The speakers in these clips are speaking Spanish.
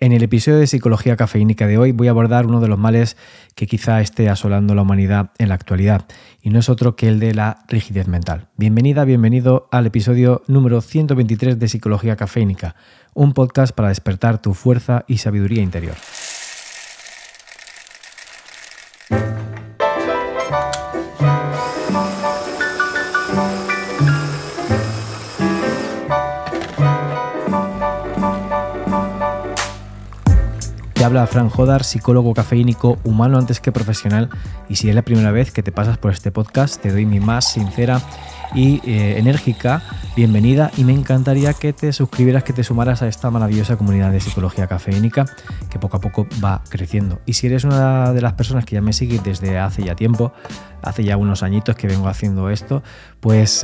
En el episodio de Psicología Cafeínica de hoy voy a abordar uno de los males que quizá esté asolando a la humanidad en la actualidad, y no es otro que el de la rigidez mental. Bienvenido al episodio número 123 de Psicología Cafeínica, un podcast para despertar tu fuerza y sabiduría interior. Te habla Fran Jodar, psicólogo cafeínico, humano antes que profesional, y si es la primera vez que te pasas por este podcast, te doy mi más sincera y enérgica bienvenida, y me encantaría que te suscribieras, que te sumaras a esta maravillosa comunidad de Psicología Cafeínica que poco a poco va creciendo. Y si eres una de las personas que ya me sigue desde hace ya tiempo, hace ya unos añitos que vengo haciendo esto, pues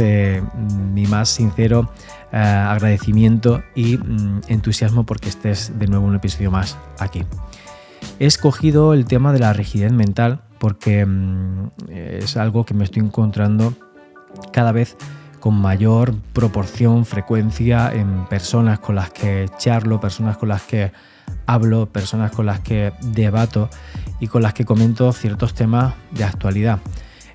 mi más sincero agradecimiento y entusiasmo porque estés de nuevo un episodio más aquí. He escogido el tema de la rigidez mental porque es algo que me estoy encontrando cada vez con mayor proporción, frecuencia en personas con las que charlo, personas con las que hablo, personas con las que debato y con las que comento ciertos temas de actualidad.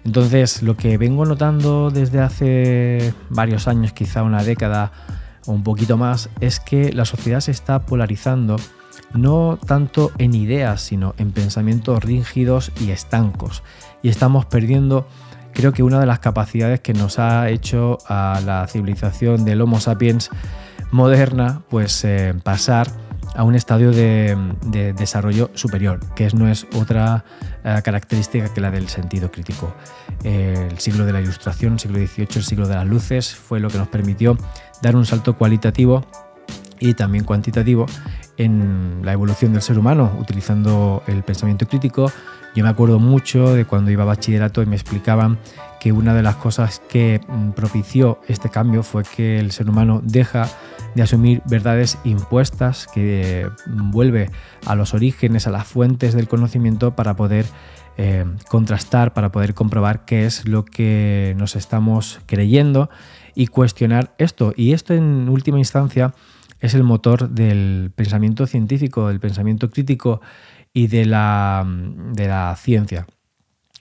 Entonces, lo que vengo notando desde hace varios años, quizá una década o un poquito más, es que la sociedad se está polarizando no tanto en ideas, sino en pensamientos rígidos y estancos. Y estamos perdiendo, creo que una de las capacidades que nos ha hecho a la civilización del Homo sapiens moderna, pues pasar a un estadio de desarrollo superior, que no es otra característica que la del sentido crítico. El siglo de la Ilustración, el siglo XVIII, el siglo de las luces, fue lo que nos permitió dar un salto cualitativo y también cuantitativo en la evolución del ser humano, utilizando el pensamiento crítico. Yo me acuerdo mucho de cuando iba a bachillerato y me explicaban que una de las cosas que propició este cambio fue que el ser humano deja de asumir verdades impuestas, que vuelve a los orígenes, a las fuentes del conocimiento para poder contrastar, para poder comprobar qué es lo que nos estamos creyendo y cuestionar esto. Y esto, en última instancia, es el motor del pensamiento científico, del pensamiento crítico y de la ciencia.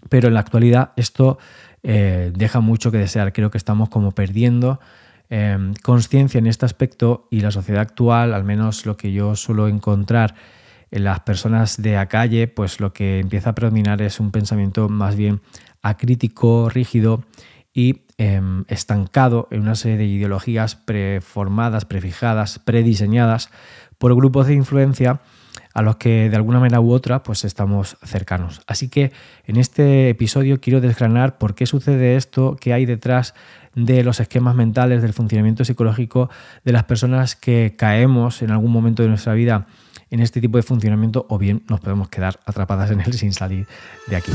Pero en la actualidad esto deja mucho que desear. Creo que estamos como perdiendo conciencia en este aspecto, y la sociedad actual, al menos lo que yo suelo encontrar en las personas de a calle, pues lo que empieza a predominar es un pensamiento más bien acrítico, rígido y estancado en una serie de ideologías preformadas, prefijadas, prediseñadas por grupos de influencia a los que de alguna manera u otra pues estamos cercanos. Así que en este episodio quiero desgranar por qué sucede esto, qué hay detrás de los esquemas mentales, del funcionamiento psicológico de las personas que caemos en algún momento de nuestra vida en este tipo de funcionamiento, o bien nos podemos quedar atrapadas en él sin salir de aquí.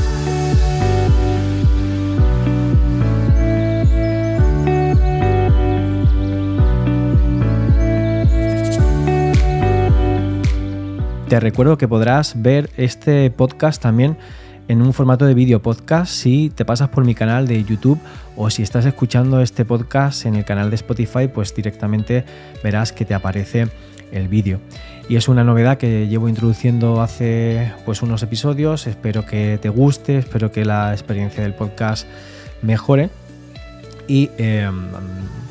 Te recuerdo que podrás ver este podcast también en un formato de vídeo podcast si te pasas por mi canal de YouTube, o si estás escuchando este podcast en el canal de Spotify, pues directamente verás que te aparece el vídeo. Y es una novedad que llevo introduciendo hace pues unos episodios. Espero que te guste, espero que la experiencia del podcast mejore y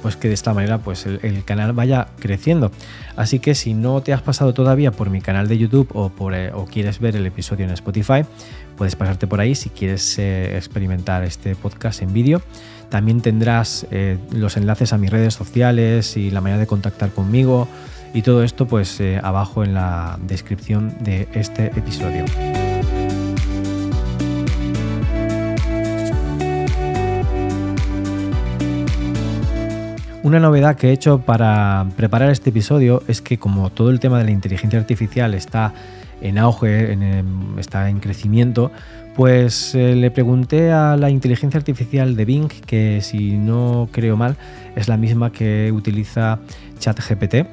pues que de esta manera pues el canal vaya creciendo. Así que si no te has pasado todavía por mi canal de YouTube o quieres ver el episodio en Spotify, puedes pasarte por ahí si quieres experimentar este podcast en vídeo. También tendrás los enlaces a mis redes sociales y la manera de contactar conmigo, y todo esto pues abajo en la descripción de este episodio. Una novedad que he hecho para preparar este episodio es que, como todo el tema de la inteligencia artificial está en auge, está en crecimiento, pues le pregunté a la inteligencia artificial de Bing, que si no creo mal es la misma que utiliza ChatGPT,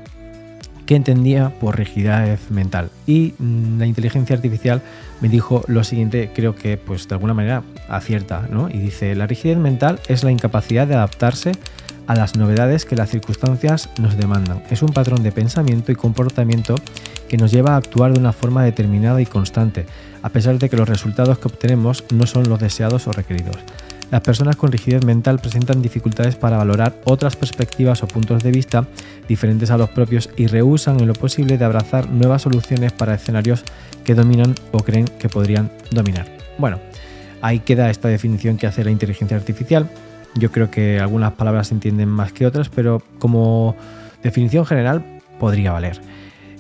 qué entendía por rigidez mental. Y la inteligencia artificial me dijo lo siguiente, creo que pues de alguna manera acierta, ¿no? Y dice: la rigidez mental es la incapacidad de adaptarse a las novedades que las circunstancias nos demandan. Es un patrón de pensamiento y comportamiento que nos lleva a actuar de una forma determinada y constante, a pesar de que los resultados que obtenemos no son los deseados o requeridos. Las personas con rigidez mental presentan dificultades para valorar otras perspectivas o puntos de vista diferentes a los propios y rehúsan en lo posible de abrazar nuevas soluciones para escenarios que dominan o creen que podrían dominar. Bueno, ahí queda esta definición que hace la inteligencia artificial. Yo creo que algunas palabras se entienden más que otras, pero como definición general podría valer.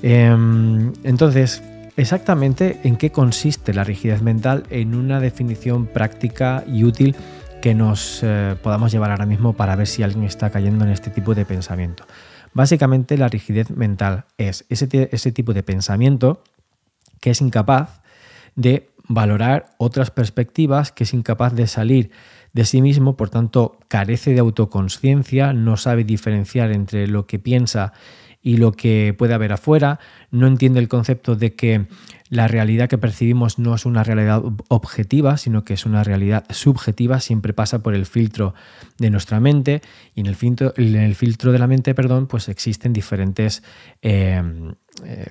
Entonces, exactamente en qué consiste la rigidez mental en una definición práctica y útil que nos podamos llevar ahora mismo para ver si alguien está cayendo en este tipo de pensamiento. Básicamente, la rigidez mental es ese tipo de pensamiento que es incapaz de valorar otras perspectivas, que es incapaz de salir de sí mismo, por tanto carece de autoconsciencia, no sabe diferenciar entre lo que piensa y lo que puede haber afuera, no entiende el concepto de que la realidad que percibimos no es una realidad objetiva, sino que es una realidad subjetiva, siempre pasa por el filtro de nuestra mente, y en el filtro de la mente, pues existen diferentes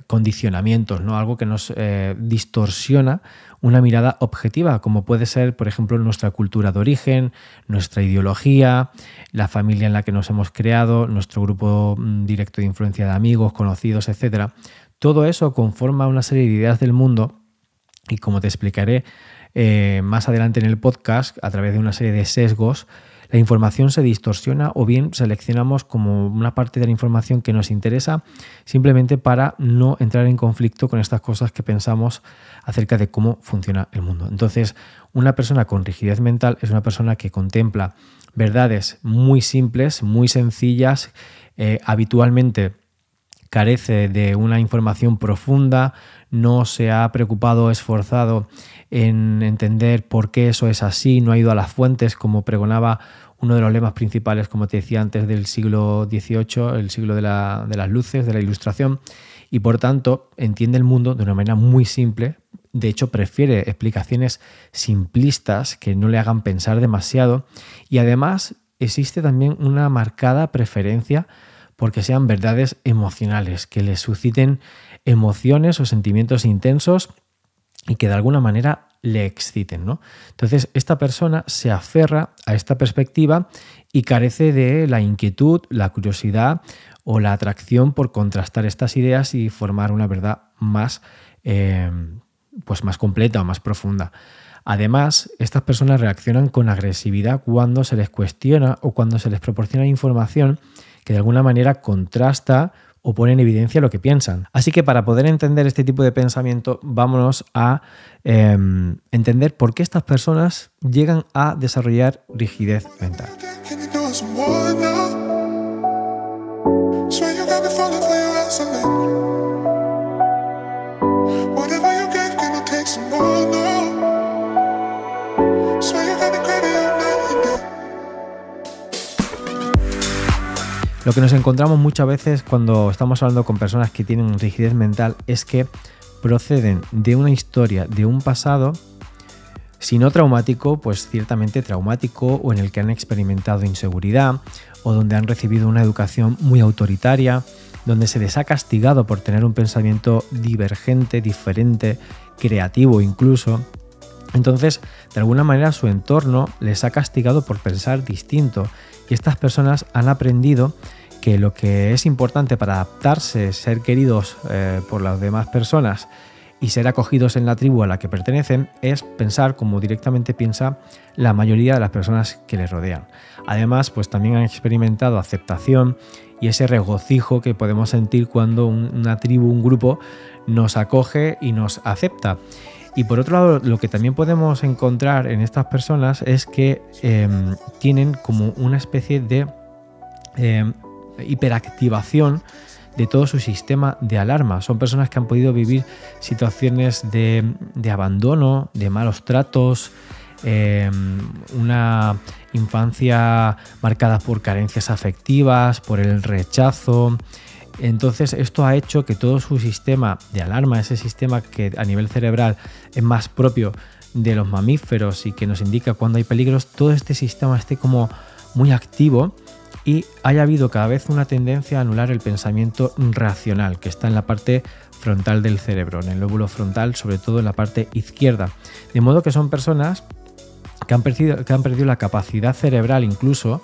condicionamientos, ¿no? Algo que nos distorsiona una mirada objetiva, como puede ser, por ejemplo, nuestra cultura de origen, nuestra ideología, la familia en la que nos hemos creado, nuestro grupo directo de influencia de amigos, conocidos, etc. Todo eso conforma una serie de ideas del mundo y, como te explicaré más adelante en el podcast, a través de una serie de sesgos, la información se distorsiona o bien seleccionamos como una parte de la información que nos interesa simplemente para no entrar en conflicto con estas cosas que pensamos acerca de cómo funciona el mundo. Entonces, una persona con rigidez mental es una persona que contempla verdades muy simples, muy sencillas, habitualmente carece de una información profunda, no se ha preocupado, esforzado en entender por qué eso es así, no ha ido a las fuentes, como pregonaba uno de los lemas principales, como te decía antes, del siglo XVIII, el siglo de las luces, de la ilustración, y por tanto entiende el mundo de una manera muy simple. De hecho, prefiere explicaciones simplistas que no le hagan pensar demasiado, y además existe también una marcada preferencia porque sean verdades emocionales, que le susciten emociones o sentimientos intensos y que de alguna manera le exciten, ¿no? Entonces, esta persona se aferra a esta perspectiva y carece de la inquietud, la curiosidad o la atracción por contrastar estas ideas y formar una verdad más, más completa o más profunda. Además, estas personas reaccionan con agresividad cuando se les cuestiona o cuando se les proporciona información que de alguna manera contrasta o pone en evidencia lo que piensan. Así que para poder entender este tipo de pensamiento, vámonos a entender por qué estas personas llegan a desarrollar rigidez mental. Lo que nos encontramos muchas veces cuando estamos hablando con personas que tienen rigidez mental es que proceden de una historia, de un pasado, si no traumático, pues ciertamente traumático, o en el que han experimentado inseguridad, o donde han recibido una educación muy autoritaria, donde se les ha castigado por tener un pensamiento divergente, diferente, creativo incluso. Entonces, de alguna manera su entorno les ha castigado por pensar distinto, y estas personas han aprendido que lo que es importante para adaptarse, ser queridos por las demás personas y ser acogidos en la tribu a la que pertenecen, es pensar como directamente piensa la mayoría de las personas que les rodean. Además, pues también han experimentado aceptación y ese regocijo que podemos sentir cuando una tribu, un grupo, nos acoge y nos acepta. Y por otro lado, lo que también podemos encontrar en estas personas es que tienen como una especie de hiperactivación de todo su sistema de alarma. Son personas que han podido vivir situaciones de abandono, de malos tratos, una infancia marcada por carencias afectivas, por el rechazo. Entonces esto ha hecho que todo su sistema de alarma, ese sistema que a nivel cerebral es más propio de los mamíferos y que nos indica cuando hay peligros, todo este sistema esté como muy activo y haya habido cada vez una tendencia a anular el pensamiento racional, que está en la parte frontal del cerebro, en el lóbulo frontal, sobre todo en la parte izquierda. De modo que son personas que han perdido la capacidad cerebral incluso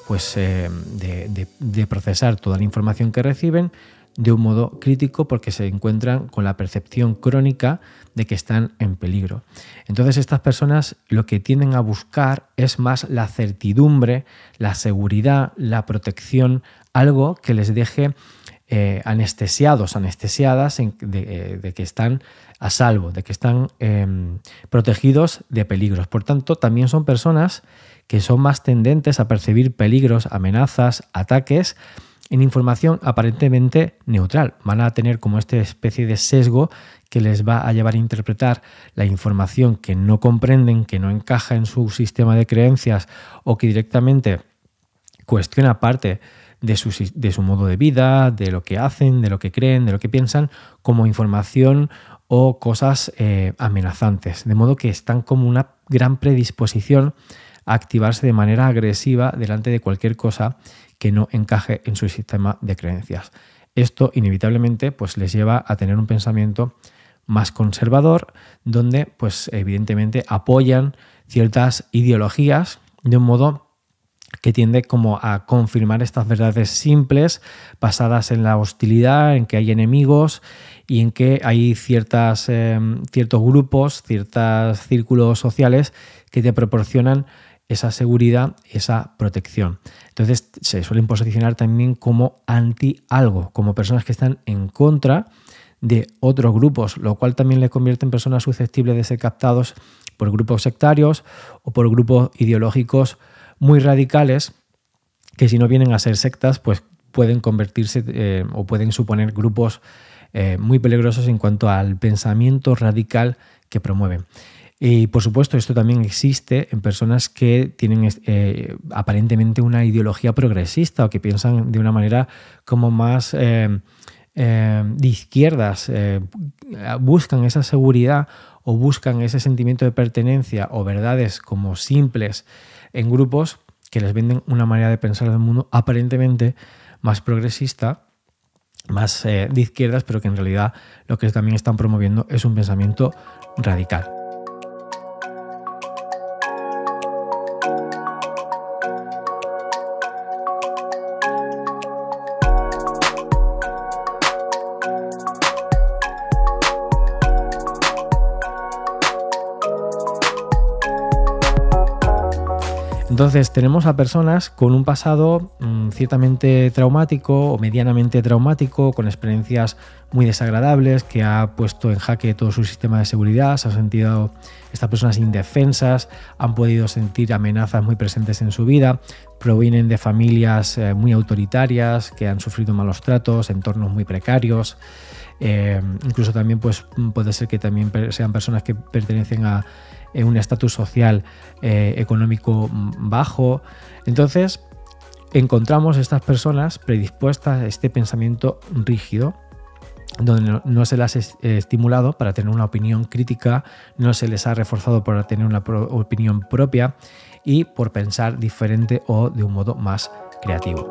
pues, de procesar toda la información que reciben de un modo crítico, porque se encuentran con la percepción crónica de que están en peligro. Entonces estas personas lo que tienden a buscar es más la certidumbre, la seguridad, la protección, algo que les deje anestesiadas de que están a salvo, de que están protegidos de peligros. Por tanto, también son personas que son más tendentes a percibir peligros, amenazas, ataques en información aparentemente neutral. Van a tener como esta especie de sesgo que les va a llevar a interpretar la información que no comprenden, que no encaja en su sistema de creencias o que directamente cuestiona parte de su modo de vida, de lo que hacen, de lo que creen, de lo que piensan, como información o cosas amenazantes. De modo que están como una gran predisposición a activarse de manera agresiva delante de cualquier cosa que no encaje en su sistema de creencias. Esto inevitablemente pues, les lleva a tener un pensamiento más conservador, donde pues, evidentemente apoyan ciertas ideologías de un modo que tiende como a confirmar estas verdades simples basadas en la hostilidad, en que hay enemigos y en que hay ciertos grupos, ciertos círculos sociales que te proporcionan esa seguridad, esa protección. Entonces se suelen posicionar también como anti algo, como personas que están en contra de otros grupos, lo cual también les convierte en personas susceptibles de ser captados por grupos sectarios o por grupos ideológicos muy radicales, que si no vienen a ser sectas, pues pueden convertirse o pueden suponer grupos muy peligrosos en cuanto al pensamiento radical que promueven. Y por supuesto esto también existe en personas que tienen aparentemente una ideología progresista o que piensan de una manera como más de izquierdas, buscan esa seguridad o buscan ese sentimiento de pertenencia o verdades como simples en grupos que les venden una manera de pensar del mundo aparentemente más progresista, más de izquierdas, pero que en realidad lo que también están promoviendo es un pensamiento radical. Entonces tenemos a personas con un pasado ciertamente traumático o medianamente traumático, con experiencias muy desagradables, que ha puesto en jaque todo su sistema de seguridad, se han sentido estas personas indefensas, han podido sentir amenazas muy presentes en su vida, provienen de familias muy autoritarias, que han sufrido malos tratos, entornos muy precarios. Incluso también pues, puede ser que también sean personas que pertenecen a un estatus social económico bajo. Entonces encontramos estas personas predispuestas a este pensamiento rígido, donde no se las ha estimulado para tener una opinión crítica, no se les ha reforzado para tener una opinión propia y por pensar diferente o de un modo más creativo.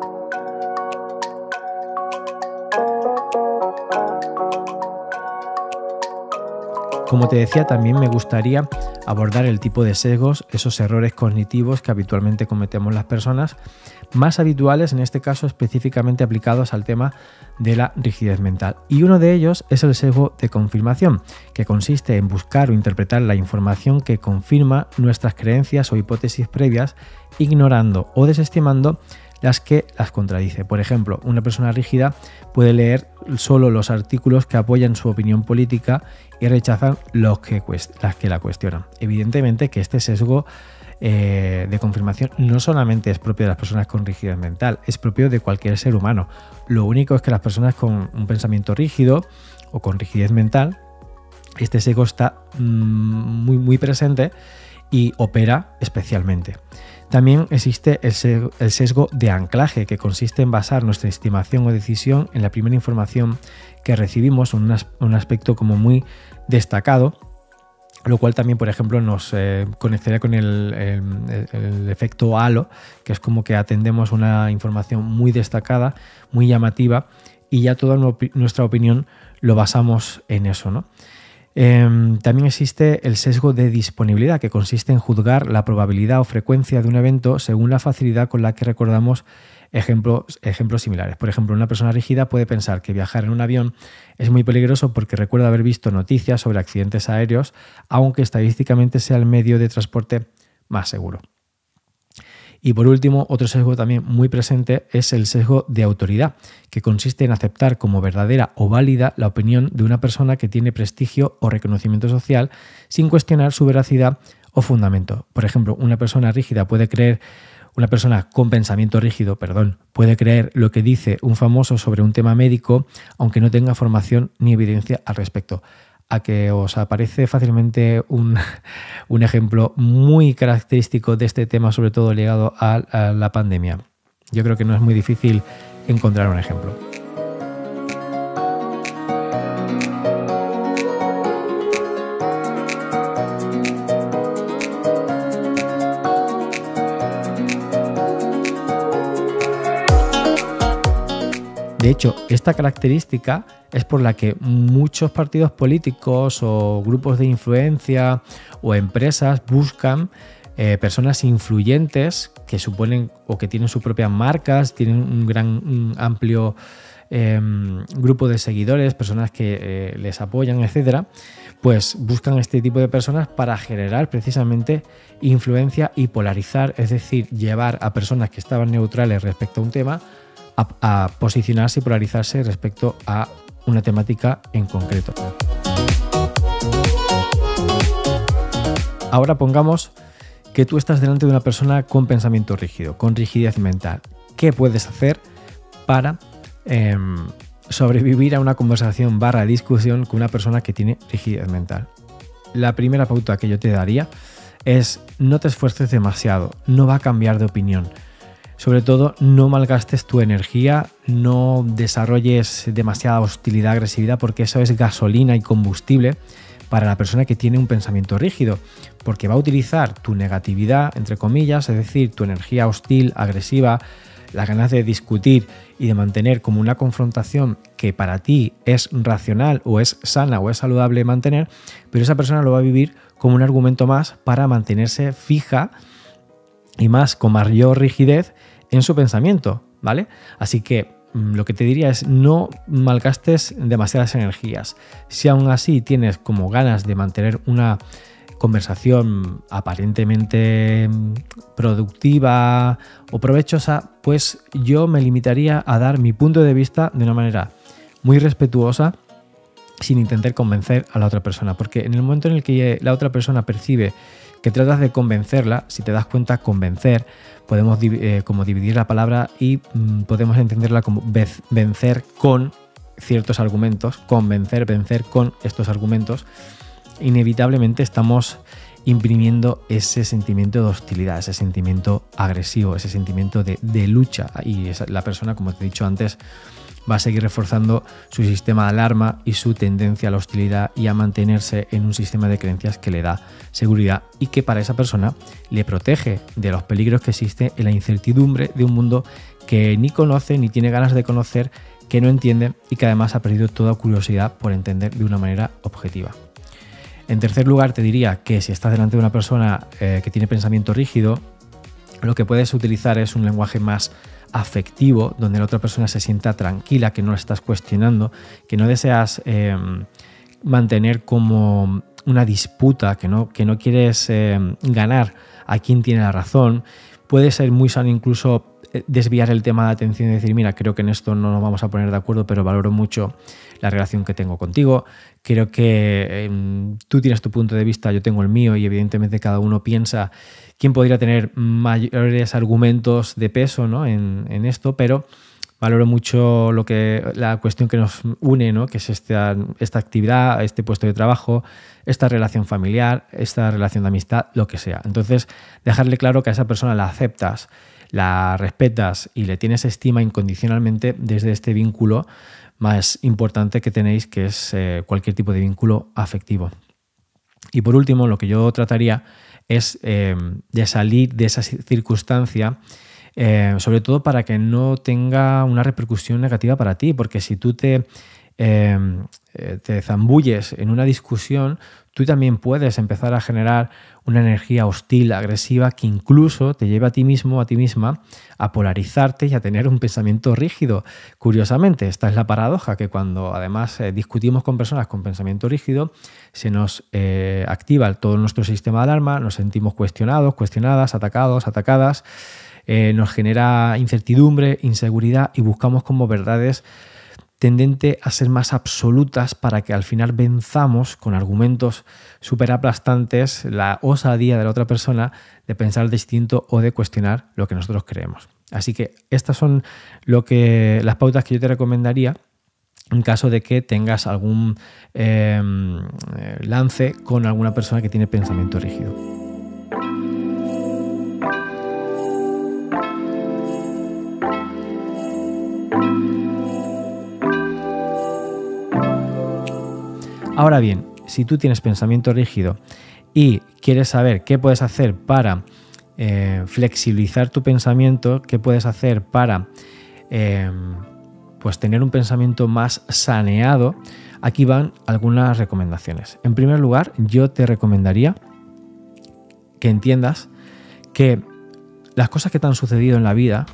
Como te decía, también me gustaría abordar el tipo de sesgos, esos errores cognitivos que habitualmente cometemos las personas, más habituales en este caso específicamente aplicados al tema de la rigidez mental. Y uno de ellos es el sesgo de confirmación, que consiste en buscar o interpretar la información que confirma nuestras creencias o hipótesis previas, ignorando o desestimando las que las contradice. Por ejemplo, una persona rígida puede leer solo los artículos que apoyan su opinión política y rechazan las que la cuestionan. Evidentemente que este sesgo de confirmación no solamente es propio de las personas con rigidez mental, es propio de cualquier ser humano. Lo único es que las personas con un pensamiento rígido o con rigidez mental, este sesgo está muy presente y opera especialmente. También existe el sesgo de anclaje, que consiste en basar nuestra estimación o decisión en la primera información que recibimos, un aspecto como muy destacado lo cual también, por ejemplo, nos conectaría con el efecto halo, que es como que atendemos una información muy destacada, muy llamativa, y ya toda nuestra opinión lo basamos en eso, ¿no? También existe el sesgo de disponibilidad, que consiste en juzgar la probabilidad o frecuencia de un evento según la facilidad con la que recordamos ejemplos similares. Por ejemplo, una persona rígida puede pensar que viajar en un avión es muy peligroso porque recuerda haber visto noticias sobre accidentes aéreos, aunque estadísticamente sea el medio de transporte más seguro. Y por último, otro sesgo también muy presente es el sesgo de autoridad, que consiste en aceptar como verdadera o válida la opinión de una persona que tiene prestigio o reconocimiento social sin cuestionar su veracidad o fundamento. Por ejemplo, una persona con pensamiento rígido, puede creer lo que dice un famoso sobre un tema médico, aunque no tenga formación ni evidencia al respecto. A que os aparece fácilmente un ejemplo muy característico de este tema, sobre todo ligado a la pandemia. Yo creo que no es muy difícil encontrar un ejemplo. De hecho, esta característica es por la que muchos partidos políticos o grupos de influencia o empresas buscan personas influyentes que suponen o que tienen sus propias marcas, tienen un amplio grupo de seguidores, personas que les apoyan, etcétera. Pues buscan este tipo de personas para generar precisamente influencia y polarizar, es decir, llevar a personas que estaban neutrales respecto a un tema a posicionarse y polarizarse respecto a una temática en concreto. Ahora pongamos que tú estás delante de una persona con pensamiento rígido, con rigidez mental. ¿Qué puedes hacer para sobrevivir a una conversación / discusión con una persona que tiene rigidez mental? La primera pauta que yo te daría es: no te esfuerces demasiado, no va a cambiar de opinión. Sobre todo, no malgastes tu energía, no desarrolles demasiada hostilidad, agresividad, porque eso es gasolina y combustible para la persona que tiene un pensamiento rígido, porque va a utilizar tu negatividad, entre comillas, es decir, tu energía hostil, agresiva, las ganas de discutir y de mantener como una confrontación que para ti es racional o es sana o es saludable mantener, pero esa persona lo va a vivir como un argumento más para mantenerse fija y más con mayor rigidez en su pensamiento, ¿vale? Así que lo que te diría es: no malgastes demasiadas energías. Si aún así tienes como ganas de mantener una conversación aparentemente productiva o provechosa, pues yo me limitaría a dar mi punto de vista de una manera muy respetuosa, sin intentar convencer a la otra persona, porque en el momento en el que la otra persona percibe que tratas de convencerla, si te das cuenta, convencer, podemos como dividir la palabra y podemos entenderla como vencer con ciertos argumentos, vencer con estos argumentos. Inevitablemente estamos imprimiendo ese sentimiento de hostilidad, ese sentimiento agresivo, ese sentimiento de lucha, y la persona, como te he dicho antes, va a seguir reforzando su sistema de alarma y su tendencia a la hostilidad y a mantenerse en un sistema de creencias que le da seguridad y que para esa persona le protege de los peligros que existe en la incertidumbre de un mundo que ni conoce ni tiene ganas de conocer, que no entiende y que además ha perdido toda curiosidad por entender de una manera objetiva. En tercer lugar, te diría que si estás delante de una persona que tiene pensamiento rígido, lo que puedes utilizar es un lenguaje más afectivo, donde la otra persona se sienta tranquila, que no la estás cuestionando, que no deseas mantener como una disputa, que no quieres ganar a quien tiene la razón. Puede ser muy sano incluso desviar el tema de atención y decir: mira, creo que en esto no nos vamos a poner de acuerdo, pero valoro mucho la relación que tengo contigo. Creo que tú tienes tu punto de vista, yo tengo el mío, y evidentemente cada uno piensa quién podría tener mayores argumentos de peso, ¿no? en esto, pero valoro mucho la cuestión que nos une, ¿no? Que es esta actividad, este puesto de trabajo, esta relación familiar, esta relación de amistad, lo que sea. Entonces, dejarle claro que a esa persona la aceptas, la respetas y le tienes estima incondicionalmente desde este vínculo más importante que tenéis, que es cualquier tipo de vínculo afectivo. Y por último, lo que yo trataría es de salir de esa circunstancia, sobre todo para que no tenga una repercusión negativa para ti, porque si tú te zambulles en una discusión, tú también puedes empezar a generar una energía hostil, agresiva, que incluso te lleve a ti mismo, a ti misma, a polarizarte y a tener un pensamiento rígido. Curiosamente, esta es la paradoja, que cuando además discutimos con personas con pensamiento rígido, se nos activa todo nuestro sistema de alarma, nos sentimos cuestionados, cuestionadas, atacados, atacadas, nos genera incertidumbre, inseguridad y buscamos como verdades tendente a ser más absolutas para que al final venzamos con argumentos súper aplastantes la osadía de la otra persona de pensar distinto o de cuestionar lo que nosotros creemos. Así que estas son las pautas que yo te recomendaría en caso de que tengas algún lance con alguna persona que tiene pensamiento rígido. Ahora bien, si tú tienes pensamiento rígido y quieres saber qué puedes hacer para flexibilizar tu pensamiento, qué puedes hacer para pues tener un pensamiento más saneado, aquí van algunas recomendaciones. En primer lugar, yo te recomendaría que entiendas que las cosas que te han sucedido en la vida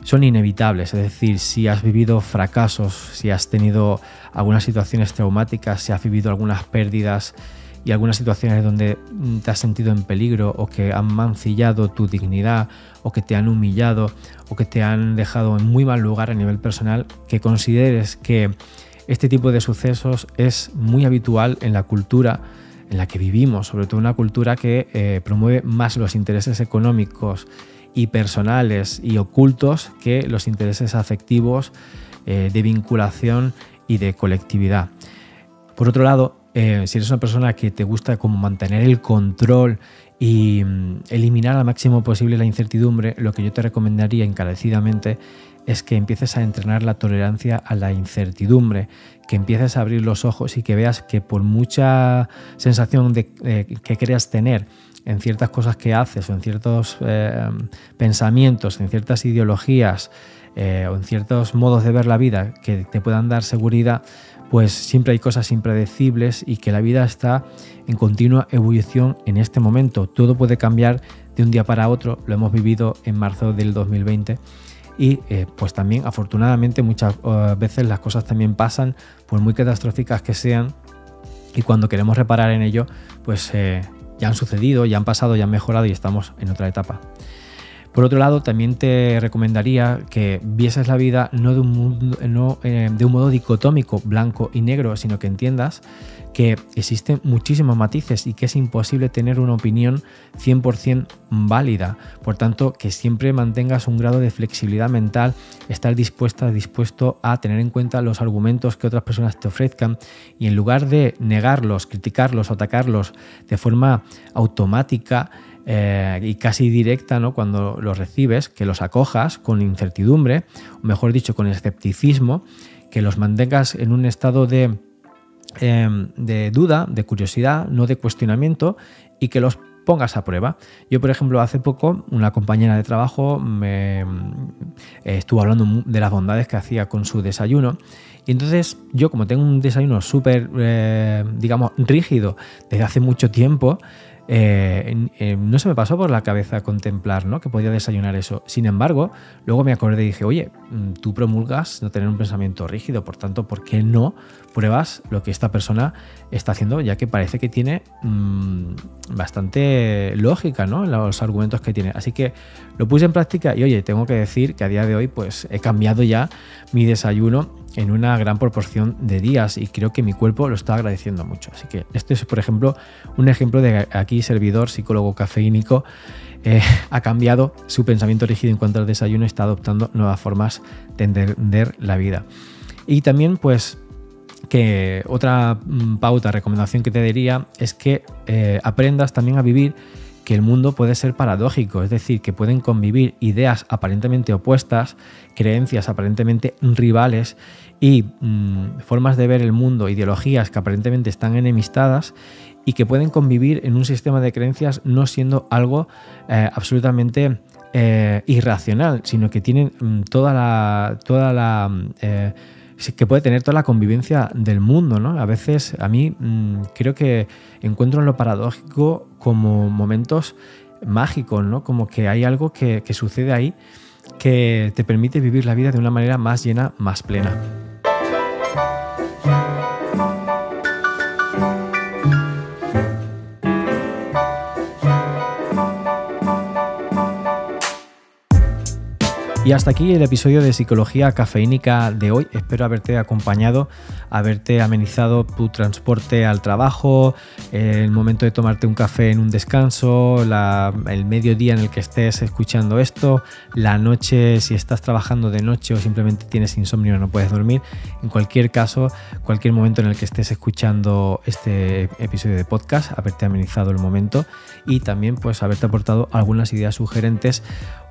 son inevitables, es decir, si has vivido fracasos, si has tenido algunas situaciones traumáticas, si has vivido algunas pérdidas y algunas situaciones donde te has sentido en peligro o que han mancillado tu dignidad o que te han humillado o que te han dejado en muy mal lugar a nivel personal, que consideres que este tipo de sucesos es muy habitual en la cultura en la que vivimos, sobre todo una cultura que promueve más los intereses económicos y personales y ocultos que los intereses afectivos, de vinculación y de colectividad. Por otro lado, si eres una persona que te gusta como mantener el control y eliminar al máximo posible la incertidumbre, lo que yo te recomendaría encarecidamente es que empieces a entrenar la tolerancia a la incertidumbre, que empieces a abrir los ojos y que veas que por mucha sensación que creas tener en ciertas cosas que haces o en ciertos pensamientos, en ciertas ideologías o en ciertos modos de ver la vida que te puedan dar seguridad, pues siempre hay cosas impredecibles y que la vida está en continua evolución en este momento. Todo puede cambiar de un día para otro, lo hemos vivido en marzo del 2020 y pues también afortunadamente muchas veces las cosas también pasan, por muy catastróficas que sean, y cuando queremos reparar en ello, pues ya han sucedido, ya han pasado, ya han mejorado y estamos en otra etapa. Por otro lado, también te recomendaría que vieses la vida no de un modo dicotómico, blanco y negro, sino que entiendas que existen muchísimos matices y que es imposible tener una opinión 100% válida. Por tanto, que siempre mantengas un grado de flexibilidad mental, estar dispuesto a tener en cuenta los argumentos que otras personas te ofrezcan y en lugar de negarlos, criticarlos o atacarlos de forma automática, y casi directa, ¿no? Cuando los recibes, que los acojas con incertidumbre, o mejor dicho, con escepticismo, que los mantengas en un estado de duda, de curiosidad, no de cuestionamiento, y que los pongas a prueba. Yo, por ejemplo, hace poco una compañera de trabajo me estuvo hablando de las bondades que hacía con su desayuno. Y entonces yo, como tengo un desayuno súper, digamos, rígido desde hace mucho tiempo, no se me pasó por la cabeza contemplar, ¿no?, que podía desayunar eso. Sin embargo, luego me acordé y dije, oye, tú promulgas no tener un pensamiento rígido, por tanto, ¿por qué no pruebas lo que esta persona está haciendo? Ya que parece que tiene bastante lógica, ¿no?, en los argumentos que tiene. Así que lo puse en práctica y, oye, tengo que decir que a día de hoy pues he cambiado ya mi desayuno en una gran proporción de días y creo que mi cuerpo lo está agradeciendo mucho. Así que este es, por ejemplo, un ejemplo de aquí servidor, psicólogo cafeínico, ha cambiado su pensamiento rígido en cuanto al desayuno y está adoptando nuevas formas de entender la vida. Y también, pues, que otra pauta, recomendación que te diría es que aprendas también a vivir que el mundo puede ser paradójico, es decir, que pueden convivir ideas aparentemente opuestas, creencias aparentemente rivales y formas de ver el mundo, ideologías que aparentemente están enemistadas y que pueden convivir en un sistema de creencias no siendo algo absolutamente irracional, sino que tienen que puede tener toda la convivencia del mundo, ¿no? A veces a mí creo que encuentro en lo paradójico como momentos mágicos, ¿no? Como que hay algo que sucede ahí que te permite vivir la vida de una manera más llena, más plena. Y hasta aquí el episodio de Psicología Cafeínica de hoy. Espero haberte acompañado, haberte amenizado tu transporte al trabajo, el momento de tomarte un café en un descanso, el mediodía en el que estés escuchando esto, la noche si estás trabajando de noche o simplemente tienes insomnio y no puedes dormir. En cualquier caso, cualquier momento en el que estés escuchando este episodio de podcast, haberte amenizado el momento y también pues haberte aportado algunas ideas sugerentes,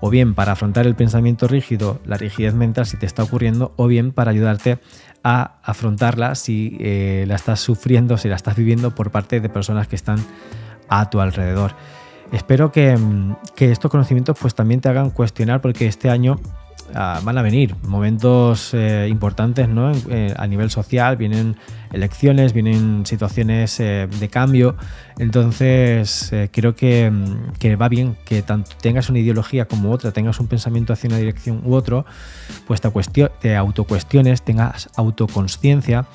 o bien para afrontar el pensamiento rígido, la rigidez mental si te está ocurriendo, o bien para ayudarte a afrontarla si la estás sufriendo, si la estás viviendo por parte de personas que están a tu alrededor. Espero que estos conocimientos pues también te hagan cuestionar, porque este año van a venir momentos importantes, ¿no? A nivel social, vienen elecciones, vienen situaciones de cambio. Entonces creo que va bien que tanto tengas una ideología como otra, tengas un pensamiento hacia una dirección u otro, pues te autocuestiones, tengas autoconsciencia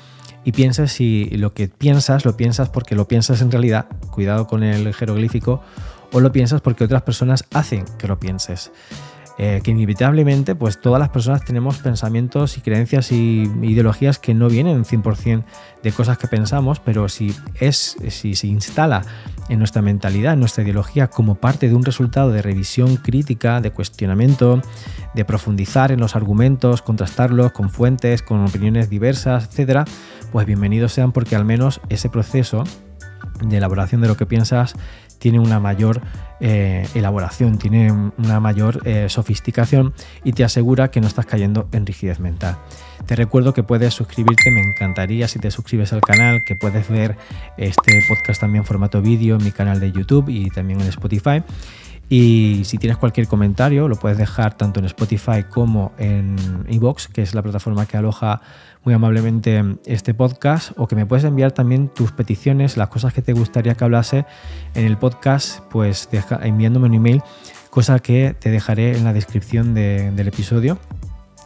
y pienses si lo que piensas lo piensas porque lo piensas en realidad, cuidado con el jeroglífico, o lo piensas porque otras personas hacen que lo pienses. Que inevitablemente pues todas las personas tenemos pensamientos y creencias y ideologías que no vienen 100% de cosas que pensamos, pero si se instala en nuestra mentalidad, en nuestra ideología, como parte de un resultado de revisión crítica, de cuestionamiento, de profundizar en los argumentos, contrastarlos con fuentes, con opiniones diversas, etcétera, pues bienvenidos sean, porque al menos ese proceso de elaboración de lo que piensas tiene una mayor elaboración, tiene una mayor sofisticación y te asegura que no estás cayendo en rigidez mental. Te recuerdo que puedes suscribirte, me encantaría si te suscribes al canal, que puedes ver este podcast también en formato vídeo en mi canal de YouTube y también en Spotify. Y si tienes cualquier comentario lo puedes dejar tanto en Spotify como en iVoox, que es la plataforma que aloja muy amablemente este podcast, o que me puedes enviar también tus peticiones, las cosas que te gustaría que hablase en el podcast, pues enviándome un email, cosa que te dejaré en la descripción del episodio,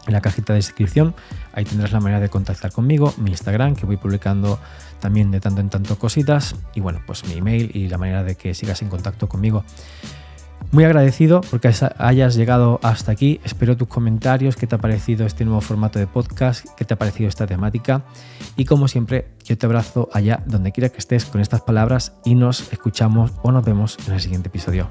en la cajita de descripción. Ahí tendrás la manera de contactar conmigo, mi Instagram, que voy publicando también de tanto en tanto cositas, y bueno, pues mi email y la manera de que sigas en contacto conmigo. Muy agradecido porque hayas llegado hasta aquí. Espero tus comentarios, qué te ha parecido este nuevo formato de podcast, qué te ha parecido esta temática. Y como siempre, yo te abrazo allá donde quiera que estés con estas palabras y nos escuchamos o nos vemos en el siguiente episodio.